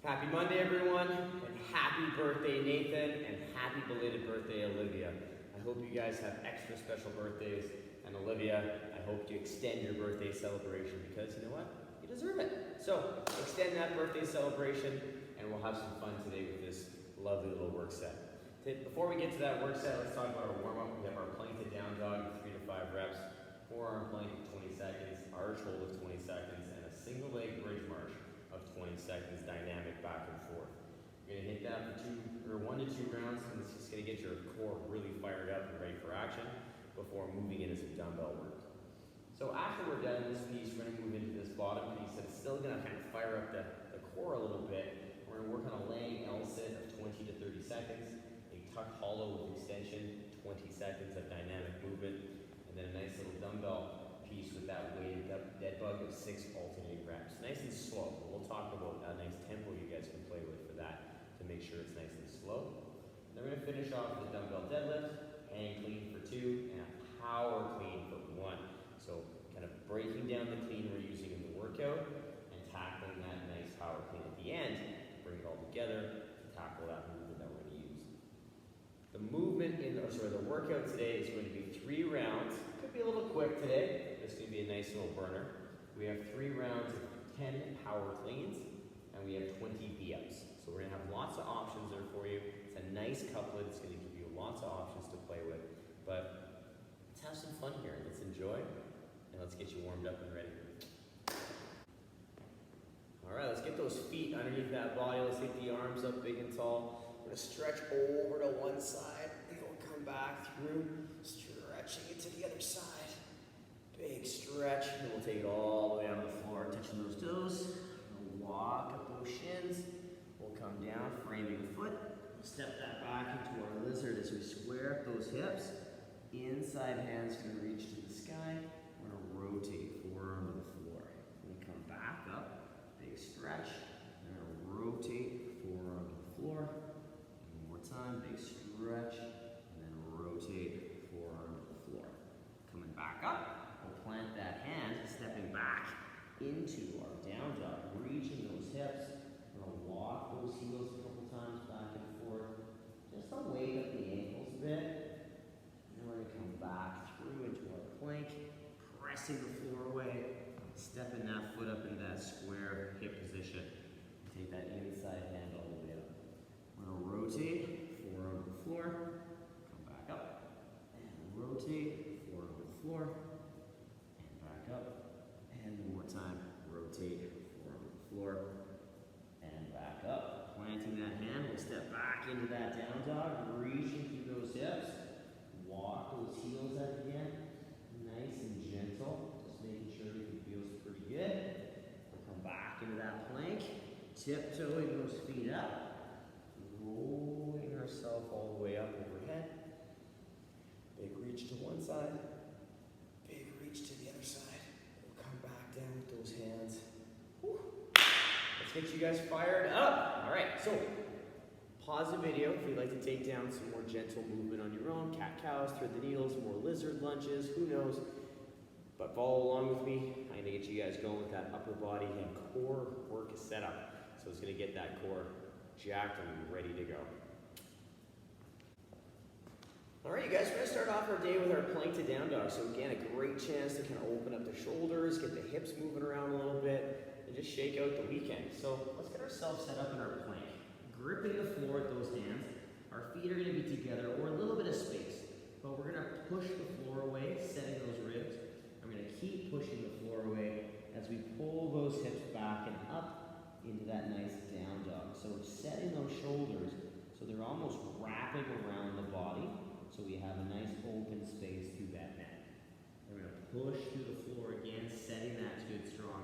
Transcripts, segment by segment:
Happy Monday, everyone, and happy birthday, Nathan, and happy belated birthday, Olivia. I hope you guys have extra special birthdays, and Olivia, I hope you extend your birthday celebration because you know what? You deserve it. So, extend that birthday celebration, and we'll have some fun today with this lovely little work set. Before we get to that work set, let's talk about our warm-up. We have our plank to down dog, 3 to 5 reps, forearm plank of 20 seconds, arch hold of 20 seconds, and a single leg bridge march of 20 seconds, dynamic back and forth. You're gonna hit that for 1 to 2 rounds, and it's just gonna get your core really fired up and ready for action before moving into some dumbbell work. So after we're done in this piece, we're gonna move into this bottom piece that's still gonna kind of fire up the core a little bit. We're gonna work on a laying L sit of 20 to 30 seconds, a tuck hollow with extension, 20 seconds of dynamic movement, and then a nice little dumbbell piece with that weighted Deadbug of 6 alternating reps. Nice and slow. We'll talk about a nice tempo you guys can play with for that to make sure it's nice and slow. And then we're going to finish off with a dumbbell deadlift, hang clean for 2, and a power clean for 1. So kind of breaking down the clean we're using in the workout and tackling that nice power clean at the end, bring it all together to tackle that movement that we're going to use. The movement the workout today is going to be 3 rounds. Could be a little quick today. It's going to be a nice little burner. We have 3 rounds of 10 power cleans, and we have 20 V-ups. So we're going to have lots of options there for you. It's a nice couplet. It's going to give you lots of options to play with. But let's have some fun here. Let's enjoy, and let's get you warmed up and ready. All right, let's get those feet underneath that body. Let's get the arms up big and tall. We're going to stretch over to one side, and we'll come back through, stretching it to the other side. Big stretch, and we'll take it all the way on the floor, touching those toes. We'll walk up those shins. We'll come down, framing the foot. We'll step that back into our lizard as we square up those hips. Inside hand's gonna reach to the sky. We're gonna rotate forearm to the floor. We're gonna come back up, big stretch. We're gonna rotate forearm to the floor. One more time, big stretch, and then rotate forearm to the floor. Coming back up. Plant that hand, stepping back into our down dog, reaching those hips. We're gonna walk those heels a couple times back and forth, just to wake up the ankles a bit. And we're gonna come back through into our plank, pressing the floor away, stepping that foot up into that square hip position. Take that inside hand all the way up. We're gonna rotate, forearm to the floor, come back up, and rotate, forearm to the floor. Up, and one more time, rotate, forearm to the floor, and back up. Planting that hand, we'll step back into that down dog, reaching through those hips, walk those heels up again, nice and gentle, just making sure everything feels pretty good. We'll come back into that plank, tiptoeing those feet up, rolling ourselves all the way up overhead. Big reach to one side, big reach to the other side. Down with those hands. Whew. Let's get you guys fired up. All right, so pause the video if you'd like to take down some more gentle movement on your own. Cat-cows, thread the needles, more lizard lunges, who knows. But follow along with me. I'm gonna get you guys going with that upper body and core work setup. So it's gonna get that core jacked and ready to go. All right, you guys, we're gonna start off our day with our plank to down dog. So again, a great chance to kind of open up the shoulders, get the hips moving around a little bit, and just shake out the weekend. So let's get ourselves set up in our plank. Gripping the floor with those hands. Our feet are gonna be together or a little bit of space, but we're gonna push the floor away, setting those ribs. I'm gonna keep pushing the floor away as we pull those hips back and up into that nice down dog. So we're setting those shoulders so they're almost wrapping around the body. So we have a nice open space through that neck. We're going to push through the floor again, setting that good strong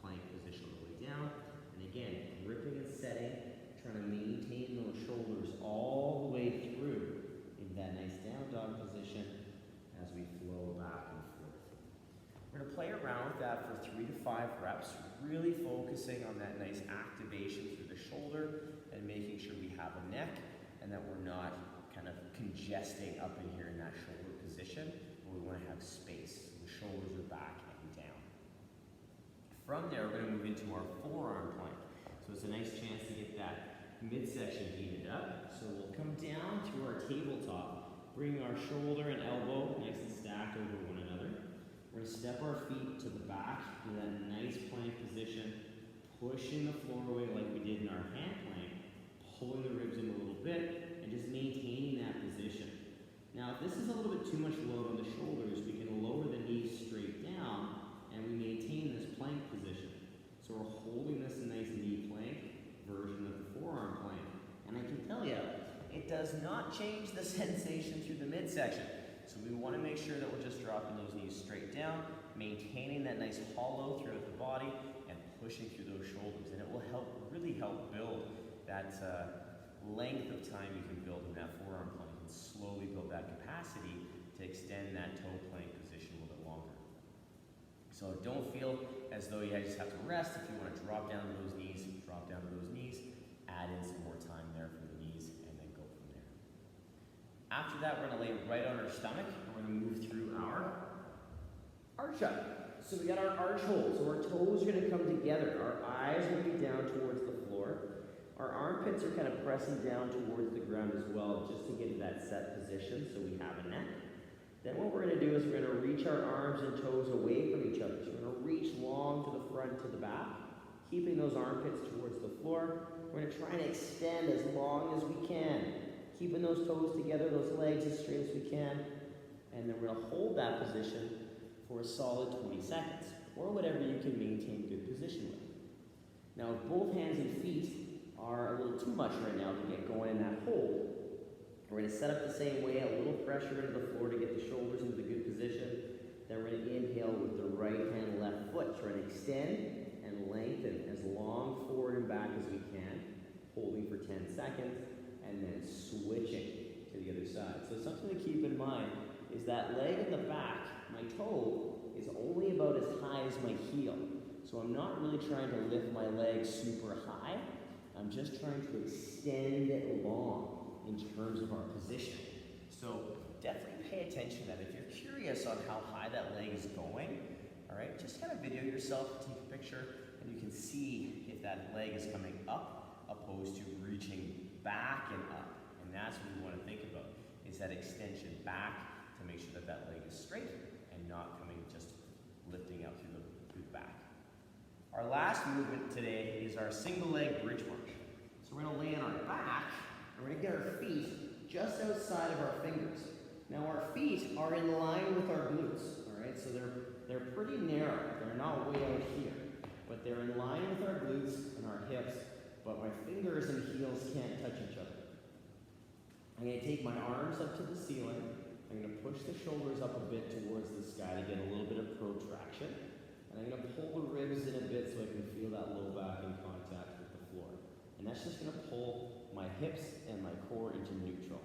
plank position all the way down. And again, gripping and setting, trying to maintain those shoulders all the way through into that nice down dog position as we flow back and forth. We're going to play around with that for 3 to 5 reps, really focusing on that nice activation through the shoulder and making sure we have a neck and that we're not kind of congesting up in here in that shoulder position, where we want to have space. The shoulders are back and down. From there, we're going to move into our forearm plank. So it's a nice chance to get midsection heated up. So we'll come down to our tabletop, bring our shoulder and elbow nice and stacked over one another. We're going to step our feet to the back in that nice plank position, pushing the floor away like we did in our hand plank, pulling the ribs in a little bit, and just maintaining that position. Now, if this is a little bit too much load on the shoulders, we can lower the knees straight down, and we maintain this plank position. So we're holding this nice knee plank version of the forearm plank. And I can tell you, it does not change the sensation through the midsection. So we want to make sure that we're just dropping those knees straight down, maintaining that nice hollow throughout the body, and pushing through those shoulders. And it will really help build that length of time you can build in that forearm plank and slowly build that capacity to extend that toe plank position a little bit longer. So don't feel as though you just have to rest. If you want to drop down to those knees, drop down to those knees, add in some more time there for the knees, and then go from there. After that, we're going to lay right on our stomach, and we're going to move through our arch up. So we got our arch hold, so our toes are going to come together. Our eyes are going to be down towards the floor. Our armpits are kind of pressing down towards the ground as well, just to get to that set position so we have a neck. Then what we're going to do is we're going to reach our arms and toes away from each other. So we're going to reach long to the front, to the back, keeping those armpits towards the floor. We're going to try and extend as long as we can, keeping those toes together, those legs as straight as we can. And then we're going to hold that position for a solid 20 seconds, or whatever you can maintain good position with. Now, if both hands and feet are a little too much right now to get going in that hold, we're going to set up the same way, a little pressure into the floor to get the shoulders into the good position. Then we're going to inhale with the right hand, left foot. So we're going to extend and lengthen as long forward and back as we can, holding for 10 seconds, and then switching to the other side. So something to keep in mind is that leg in the back, my toe, is only about as high as my heel. So I'm not really trying to lift my leg super high. I'm just trying to extend it long in terms of our position. So definitely pay attention to that. If you're curious on how high that leg is going, all right, just kind of video yourself, take a picture, and you can see if that leg is coming up opposed to reaching back and up. And that's what we want to think about, is that extension back to make sure that that leg is straight and not coming just lifting out through the back. Our last movement today is our single leg bridge march. So we're going to lay on our back, and we're going to get our feet just outside of our fingers. Now our feet are in line with our glutes, all right? So they're pretty narrow. They're not way out here, but they're in line with our glutes and our hips, but my fingers and heels can't touch each other. I'm going to take my arms up to the ceiling. I'm going to push the shoulders up a bit towards the sky to get a little bit of protraction. And I'm going to pull the ribs in a bit so I can feel that low back in contact with the floor. And that's just going to pull my hips and my core into neutral.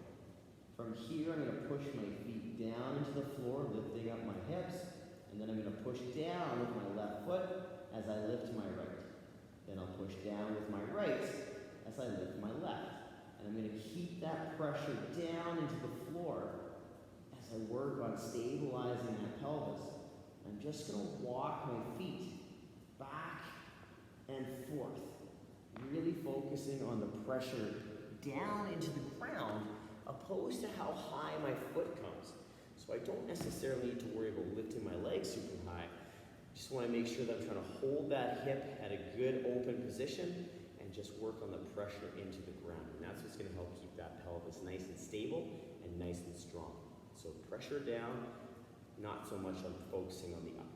From here, I'm going to push my feet down into the floor, lifting up my hips. And then I'm going to push down with my left foot as I lift my right. Then I'll push down with my right as I lift my left. And I'm going to keep that pressure down into the floor as I work on stabilizing that pelvis. I'm just going to walk my feet back and forth, really focusing on the pressure down into the ground opposed to how high my foot comes. So I don't necessarily need to worry about lifting my legs super high. I just want to make sure that I'm trying to hold that hip at a good open position and just work on the pressure into the ground. And that's what's going to help keep that pelvis nice and stable and nice and strong. So pressure down, not so much on focusing on the up.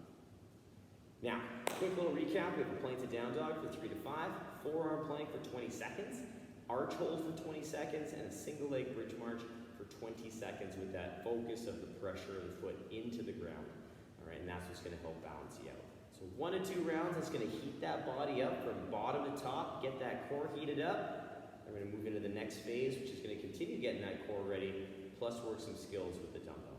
Now, quick little recap. We have a plank to down dog for 3 to 5, forearm plank for 20 seconds, arch hold for 20 seconds, and a single leg bridge march for 20 seconds with that focus of the pressure of the foot into the ground. All right, and that's what's going to help balance you out. So 1 to 2 rounds, that's going to heat that body up from bottom to top, get that core heated up. And we're going to move into the next phase, which is going to continue getting that core ready, plus work some skills with the dumbbell.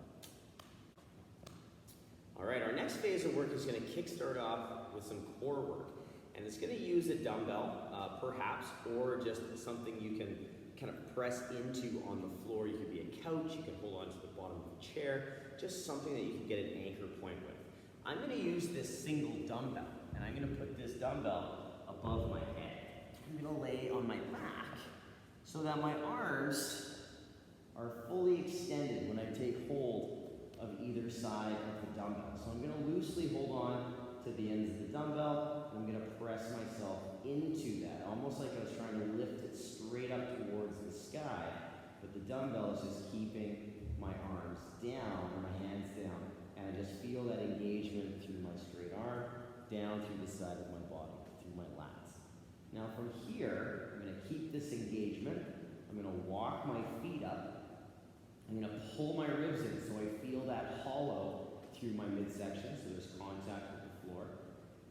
All right, our next phase of work is going to kickstart off with some core work. And it's going to use a dumbbell, perhaps, or just something you can kind of press into on the floor. You could be a couch, you can hold on to the bottom of a chair, just something that you can get an anchor point with. I'm going to use this single dumbbell, and I'm going to put this dumbbell above my head. I'm going to lay on my back, so that my arms are fully extended when I take hold of either side of the dumbbell. So I'm going to loosely hold on to the ends of the dumbbell, and I'm going to press myself into that, almost like I was trying to lift it straight up towards the sky, but the dumbbell is just keeping my arms down, or my hands down, and I just feel that engagement through my straight arm, down through the side of my body, through my lats. Now from here, I'm going to keep this engagement. I'm going to walk my feet up. I'm going to pull my ribs in so I feel that hollow through my midsection, so there's contact with the floor.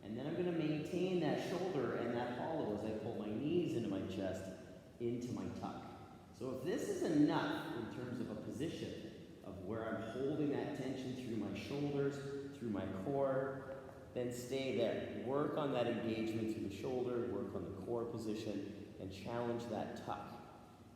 And then I'm going to maintain that shoulder and that hollow as I pull my knees into my chest, into my tuck. So if this is enough in terms of a position of where I'm holding that tension through my shoulders, through my core, then stay there. Work on that engagement through the shoulder, work on the core position, and challenge that tuck.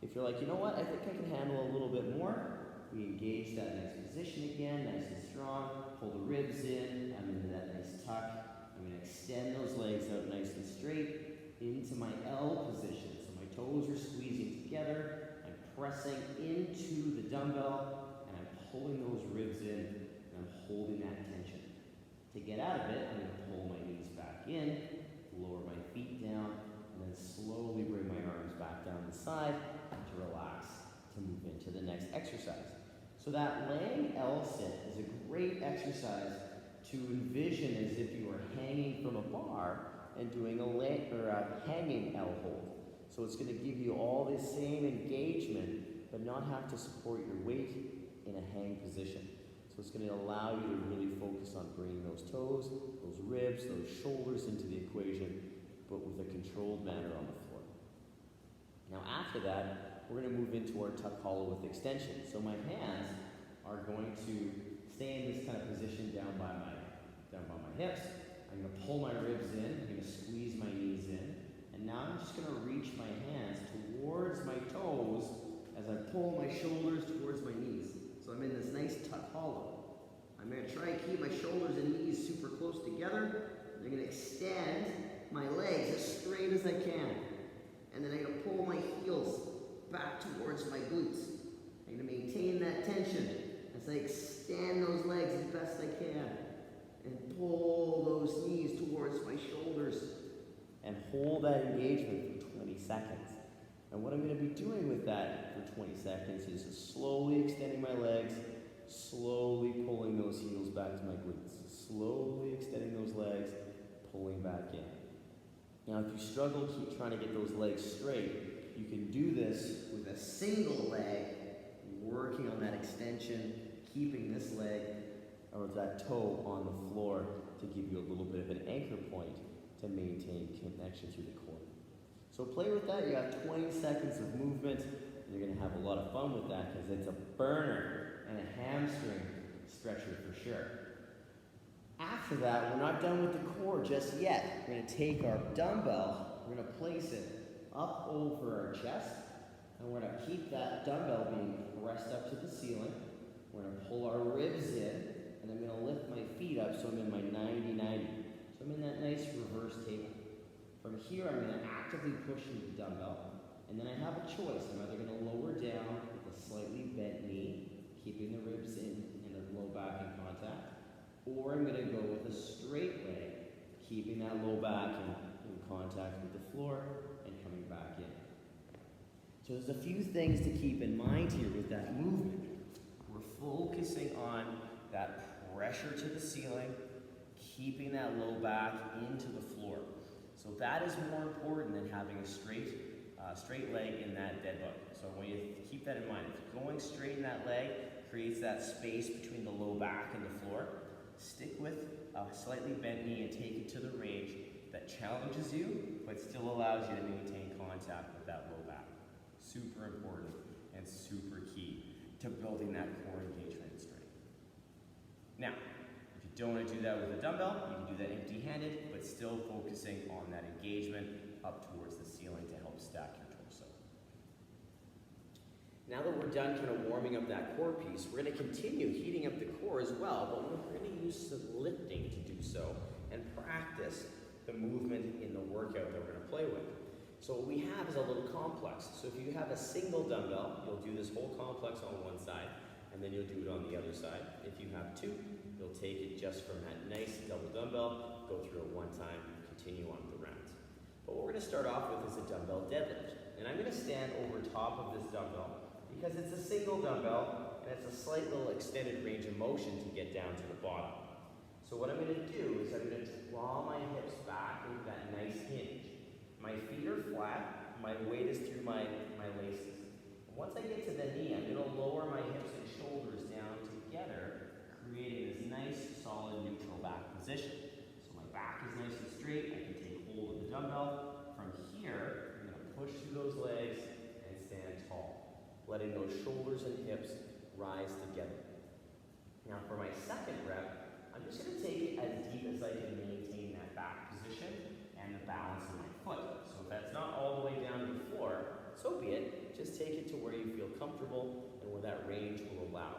If you're like, you know what, I think I can handle a little bit more, we engage that nice position again, nice and strong, pull the ribs in, I'm into that nice tuck. I'm going to extend those legs out nice and straight into my L position. So my toes are squeezing together, I'm pressing into the dumbbell, and I'm pulling those ribs in, and I'm holding that tension. To get out of it, I'm going to pull my knees back in, lower my feet down, and then slowly bring my arms back down the side to relax, to move into the next exercise. So that laying L sit is a great exercise to envision as if you were hanging from a bar and doing a hanging L hold. So it's going to give you all this same engagement, but not have to support your weight in a hang position. So it's going to allow you to really focus on bringing those toes, those ribs, those shoulders into the equation, but with a controlled manner on the floor. Now after that, we're going to move into our tuck hollow with extension. So my hands are going to stay in this kind of position down by my hips. I'm going to pull my ribs in, I'm going to squeeze my knees in, and now I'm just going to reach my hands towards my toes as I pull my shoulders towards my knees. So I'm in this nice tuck hollow. I'm going to try and keep my shoulders and knees super close together. I'm going to extend my legs as straight as I can. And then I'm going to pull my heels back towards my glutes. I'm going to maintain that tension as I extend those legs as best I can. And pull those knees towards my shoulders. And hold that engagement for 20 seconds. And what I'm going to be doing with that for 20 seconds is slowly extending my legs, slowly pulling those heels back to my glutes, slowly extending those legs, pulling back in. Now, if you struggle keep trying to get those legs straight, you can do this with a single leg, working on that extension, keeping this leg or that toe on the floor to give you a little bit of an anchor point to maintain connection through the core. So play with that. You got 20 seconds of movement, and you're going to have a lot of fun with that because it's a burner and a hamstring stretcher for sure. After that, we're not done with the core just yet. We're going to take our dumbbell, we're going to place it up over our chest, and we're going to keep that dumbbell being pressed up to the ceiling. We're going to pull our ribs in, and I'm going to lift my feet up so I'm in my 90-90. So I'm in that nice reverse table. From here, I'm going to actively push into the dumbbell, and then I have a choice. I'm either going to lower down with a slightly bent knee, keeping the ribs in and the low back in contact, or I'm going to go with a straight leg, keeping that low back in contact with the floor and coming back in. So there's a few things to keep in mind here with that movement. We're focusing on that pressure to the ceiling, keeping that low back into the floor. So that is more important than having a straight leg in that dead bug. So when you keep that in mind, if going straight in that leg creates that space between the low back and the floor, stick with a slightly bent knee and take it to the range that challenges you, but still allows you to maintain contact with that low back. Super important and super key to building that core engagement and strength. Now, if you don't want to do that with a dumbbell, you can do that empty-handed, but still focusing on that engagement up towards the ceiling to help stack your torso. Now that we're done kind of warming up that core piece, we're going to continue heating up the core as well, but we're going to use some lifting to do so and practice the movement in the workout that we're going to play with. So what we have is a little complex. So if you have a single dumbbell, you'll do this whole complex on one side, and then you'll do it on the other side. If you have two, you'll take it just from that nice double dumbbell, go through it one time, continue on with the rounds. But what we're gonna start off with is a dumbbell deadlift. And I'm gonna stand over top of this dumbbell because it's a single dumbbell and it's a slight little extended range of motion to get down to the bottom. So what I'm gonna do is I'm gonna draw my hips back into that nice hinge. My feet are flat, my weight is through my laces. And once I get to the knee, I'm gonna lower my hips and shoulders down together, creating this nice, solid, neutral back position. So my back is nice and straight, I can take hold of the dumbbell. From here, I'm gonna push through those legs and stand tall, letting those shoulders and hips rise together. Now for my second rep, I'm just gonna take it as deep as I can maintain that back position and the balance of my foot. So if that's not all the way down to the floor, so be it. Just take it to where you feel comfortable and where that range will allow.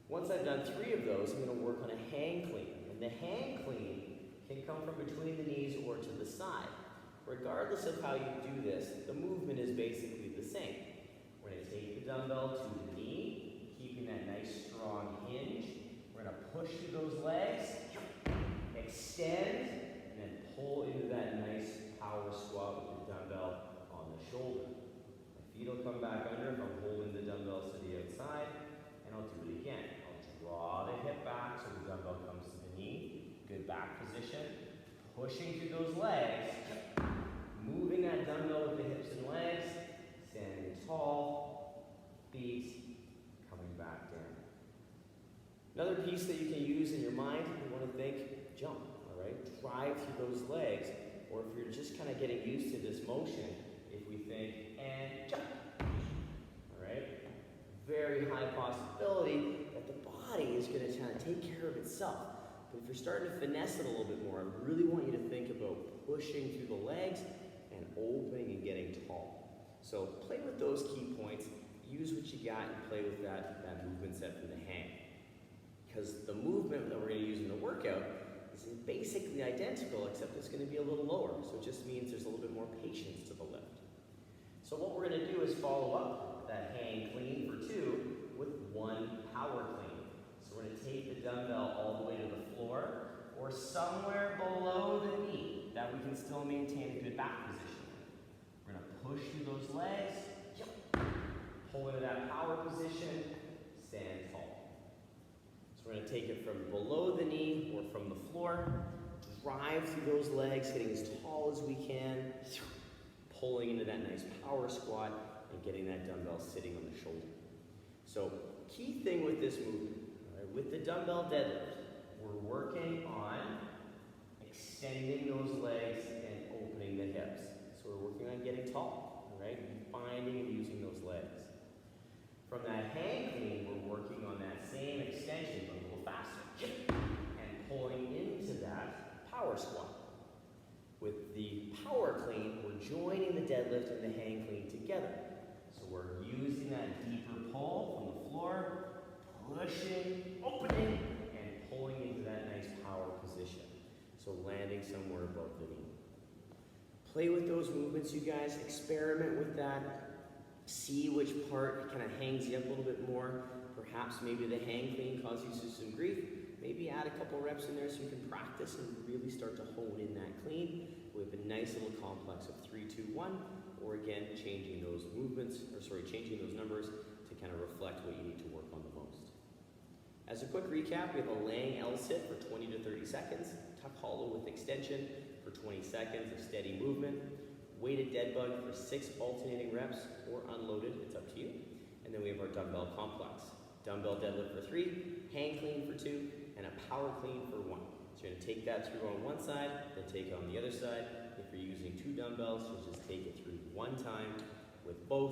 Once I've done 3 of those, I'm gonna work on a hang clean. And the hang clean can come from between the knees or to the side. Regardless of how you do this, the movement is basically the same. We're gonna take the dumbbell to the knee, keeping that nice strong hinge. We're gonna push through those legs, extend, and then pull into that nice power squat with the dumbbell on the shoulder. My feet will come back under if I'm holding the dumbbells to the outside, and I'll do it again. I'll draw the hip back so the dumbbell comes to the knee. Good back position. Pushing through those legs, moving that dumbbell with the hips and legs, standing tall, feet coming back down. Another piece that you can use in your mind, you want to think, jump, all right? Drive through those legs, or if you're just kind of getting used to this motion, if we think, and jump, all right? Very high possibility that the body is going to kind of take care of itself. But if you're starting to finesse it a little bit more, I really want you to think about pushing through the legs and opening and getting tall. So play with those key points, use what you got and play with that movement set from the hang. Because the movement that we're going to use in the workout is basically identical, except it's going to be a little lower. So it just means there's a little bit more patience to the lift. So what we're going to do is follow up that hang clean for 2 with 1 power clean. So we're going to take the dumbbell all the way to the floor or somewhere below the knee that we can still maintain a good back position. We're going to push through those legs, pull into that power position, stand tall. So we're going to take it from below the knee or from the floor, drive through those legs, hitting as tall as we can, pulling into that nice power squat and getting that dumbbell sitting on the shoulder. So key thing with this movement, with the dumbbell deadlift, we're working on extending those legs and opening the hips. So we're working on getting tall, right? Finding and using those legs. From that hang clean, we're working on that same extension, but a little faster. And pulling into that power squat. With the power clean, we're joining the deadlift and the hang clean together. So we're using that deeper pull from the floor, pushing, opening, and pulling into that nice power position. So landing somewhere above the knee. Play with those movements, you guys. Experiment with that. See which part kind of hangs you up a little bit more. Perhaps maybe the hang clean causes you some grief. Maybe add a couple reps in there so you can practice and really start to hone in that clean with a nice little complex of 3, 2, 1. Or again, changing those numbers to kind of reflect what you need to work on the most. As a quick recap, we have a laying L-sit for 20 to 30 seconds, tuck hollow with extension for 20 seconds of steady movement, weighted dead bug for 6 alternating reps, or unloaded, it's up to you. And then we have our dumbbell complex. Dumbbell deadlift for 3, hang clean for 2, and a power clean for 1. So you're gonna take that through on one side, then take it on the other side. If you're using 2 dumbbells, you'll just take it through one time with both,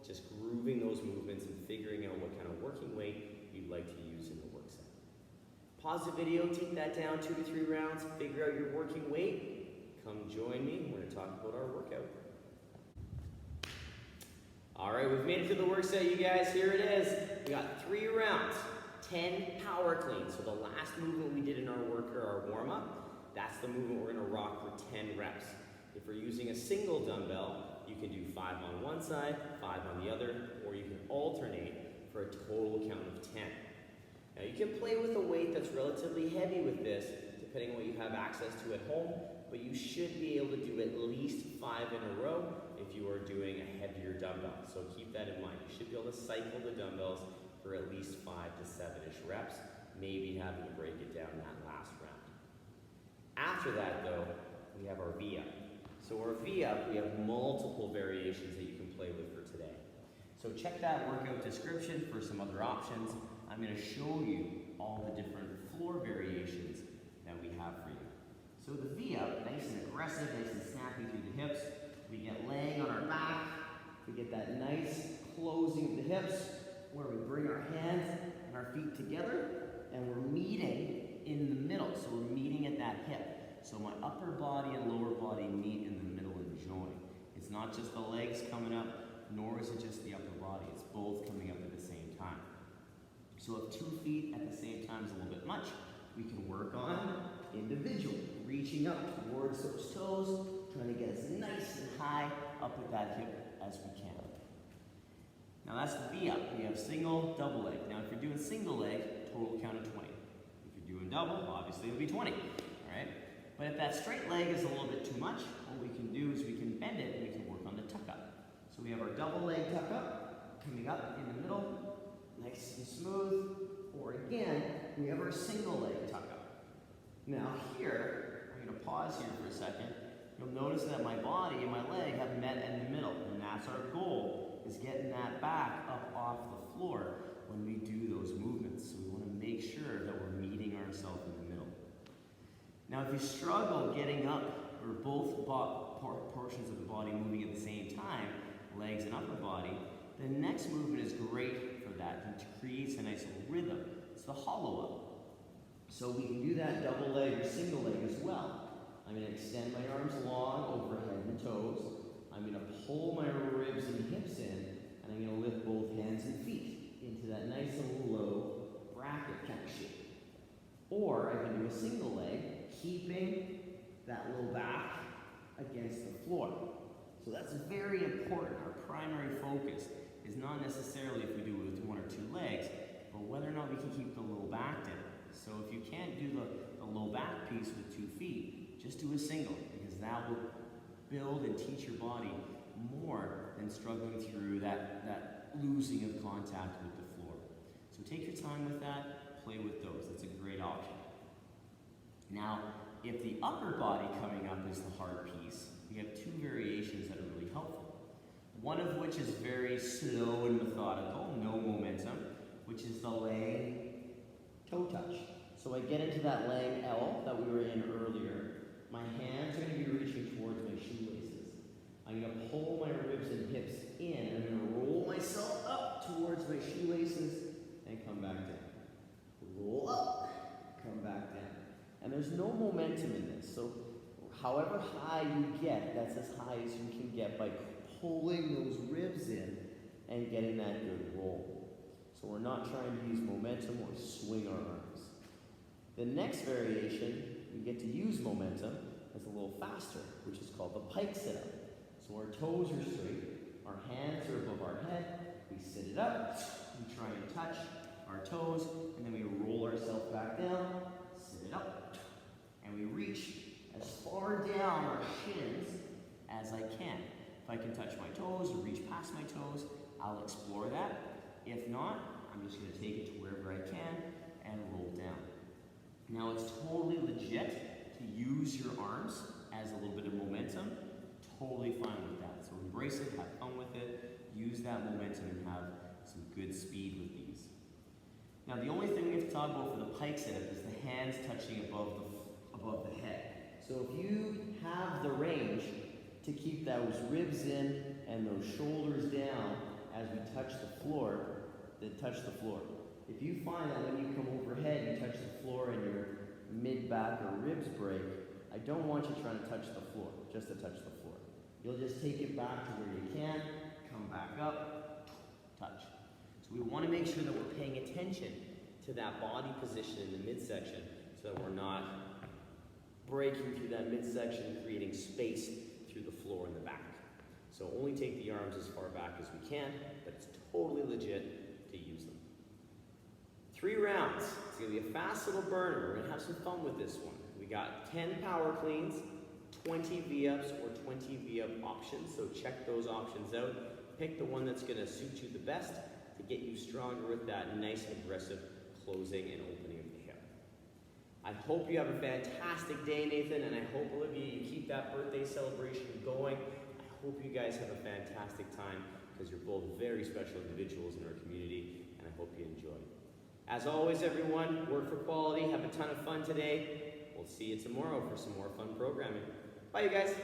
just grooving those movements and figuring out what kind of working weight you'd like to use in the work set. Pause the video, take that down 2 to 3 rounds, figure out your working weight. Come join me, we're gonna talk about our workout. All right, we've made it to the work set, you guys. Here it is. We got 3 rounds, 10 power cleans. So the last movement we did in our warm-up, that's the movement we're gonna rock for 10 reps. If we're using a single dumbbell, you can do 5 on one side, 5 on the other, or you can alternate for a total count of 10. Now you can play with a weight that's relatively heavy with this, depending on what you have access to at home, but you should be able to do at least 5 in a row if you are doing a heavier dumbbell. So keep that in mind. You should be able to cycle the dumbbells for at least 5 to 7-ish reps, maybe having to break it down that last round. After that though, we have our V-up. So our V-up, we have multiple variations that you can play with for today. So check that workout description for some other options. I'm going to show you all the different floor variations that we have for you. So the V-up, nice and aggressive, nice and snappy through the hips. We get laying on our back. We get that nice closing of the hips where we bring our hands and our feet together and we're meeting in the middle. So we're meeting at that hip. So my upper body and lower body meet in the middle and join. It's not just the legs coming up, nor is it just the upper body. It's both coming up at the same time. So if 2 feet at the same time is a little bit much, we can work on individual, reaching up towards those toes, trying to get as nice and high up at that hip as we can. Now that's the V-up. We have single, double leg. Now if you're doing single leg, total count of 20. If you're doing double, obviously it'll be 20, all right? But if that straight leg is a little bit too much, what we can do is we can bend it and we can work on the tuck up. So we have our double leg tuck up, coming up in the middle, nice and smooth. Or again, we have our single leg tuck up. Now here, I'm going to pause here for a second. You'll notice that my body and my leg have met in the middle, and that's our goal, is getting that back up off the floor when we do those movements. So we want to make sure that we're meeting ourselves in the middle. Now if you struggle getting up, or both portions of the body moving at the same time, legs and upper body, the next movement is great for that and creates a nice little rhythm. It's the hollow up. So we can do that double leg or single leg as well. I'm going to extend my arms long overhead and toes. I'm going to pull my ribs and hips in, and I'm going to lift both hands and feet into that nice little low bracket kind of shape. Or I can do a single leg, keeping that little back against the floor. So that's very important. Our primary focus is not necessarily if we do it with 1 or 2 legs, but whether or not we can keep the low back down. So if you can't do the low back piece with 2 feet, just do a single, because that will build and teach your body more than struggling through that losing of contact with the floor. So take your time with that, play with those. That's a great option. Now, if the upper body coming up is the hard piece, we have 2 variations that are really helpful. One of which is very slow and methodical, no momentum, which is the laying toe touch. So I get into that laying L that we were in earlier. My hands are going to be reaching towards my shoelaces. I'm going to pull my ribs and hips in, and I'm going to roll myself up towards my shoelaces and come back down. Roll up, come back down. And there's no momentum in this. So however high you get, that's as high as you can get by pulling those ribs in and getting that good roll. So we're not trying to use momentum or swing our arms. The next variation, we get to use momentum as a little faster, which is called the pike sit-up. So our toes are straight, our hands are above our head, we sit it up, we try and touch our toes, and then we roll ourselves back down, sit it up, and we reach as far down our shins as I can. If I can touch my toes or reach past my toes, I'll explore that. If not, I'm just going to take it to wherever I can and roll down. Now it's totally legit to use your arms as a little bit of momentum. Totally fine with that. So embrace it, have fun with it, use that momentum and have some good speed with these. Now the only thing we have to talk about for the pike sit-up is the hands touching above the head. So if you have the range to keep those ribs in and those shoulders down as we touch the floor, then touch the floor. If you find that when you come overhead, you touch the floor and your mid-back or ribs break, I don't want you trying to touch the floor, just to touch the floor. You'll just take it back to where you can, come back up, touch. So we want to make sure that we're paying attention to that body position in the midsection so that we're not breaking through that midsection, creating space floor in the back. So only take the arms as far back as we can, but it's totally legit to use them. 3 rounds. It's gonna be a fast little burner. We're gonna have some fun with this one. We got 10 power cleans, 20 V-ups or 20 V-up options. So check those options out. Pick the one that's gonna suit you the best to get you stronger with that nice aggressive closing and opening of the hip. I hope you have a fantastic day, Nathan, and I hope, Olivia, you keep that birthday celebration going. I hope you guys have a fantastic time because you're both very special individuals in our community, and I hope you enjoy. As always, everyone, work for quality. Have a ton of fun today. We'll see you tomorrow for some more fun programming. Bye, you guys.